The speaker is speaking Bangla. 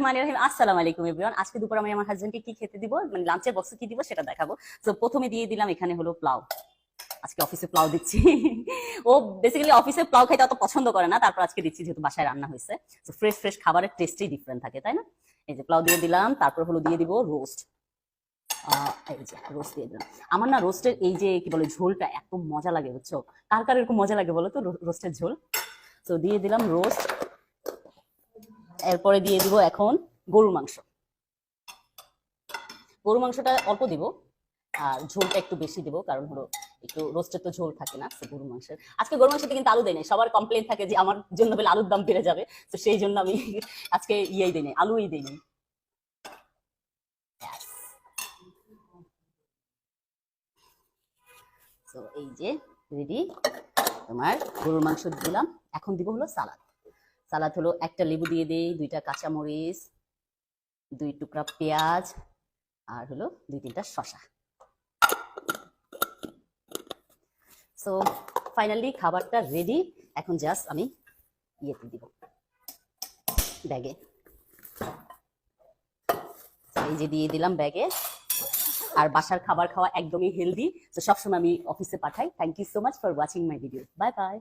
আসসালামু আলাইকুম এভরিওয়ান। আজকে দুপুরে আমি আমার হাজবেন্ডকে কি খেতে দিব, মানে লাঞ্চের বক্সে কি দিব সেটা দেখাবো। তো প্রথমে দিয়ে দিলাম এখানে হলো পোলাও। আজকে অফিসে পোলাও দিচ্ছি। ও বেসিক্যালি অফিসে পোলাও খাইতে অত পছন্দ করে না, তারপর আজকে দিচ্ছি যেহেতু বাসায় রান্না হয়েছে। তো ফ্রেশ ফ্রেশ খাবারের টেস্টই ডিফারেন্ট থাকে, তাই না? এই যে পোলাও দিয়ে দিলাম, তারপর হলো দিয়ে দিব রোস্ট। এই যে রোস্ট দিয়ে দিলাম। আমার না রোস্টের এই যে কি বলে ঝোলটা এত মজা লাগে, বুঝছো? কার কার এরকম মজা লাগে বলো তো রোস্টের ঝোল? তো দিয়ে দিলাম রোস্ট। এরপরে দিয়ে দিব এখন গরুর মাংস। গরু মাংসটা অল্প দিব, আর ঝোলটা একটু বেশি দিব, কারণ হলো একটু রোস্টের তো ঝোল থাকে না। গরু মাংসের আজকে গরু মাংসতে কিন্তু আলু দেয় নাই, সবার কমপ্লেন থাকে যে আমার জন্য বলে আলুর দাম বেড়ে যাবে। তো সেই জন্য আমি আজকে ইয়েই দিই নাই, আলুই দিই নাই। তো এই যে রেডি তোমার গরুর মাংস দিলাম। এখন দিব হলো সালাদ। সালাদ হলো একটা লেবু দিয়ে দেই, দুইটা কাঁচামরিচ, দুই টুকরা পেঁয়াজ, আর হলো দুই তিনটা শসা। সো ফাইনালি খাবারটা রেডি। এখন জাস্ট আমি ইয়েতে দিব ব্যাগে। এই যে দিয়ে দিলাম ব্যাগে। আর বাসার খাবার খাওয়া একদমই হেলদি, তো সবসময় আমি অফিসে পাঠাই। Thank you so much for watching my video. Bye by.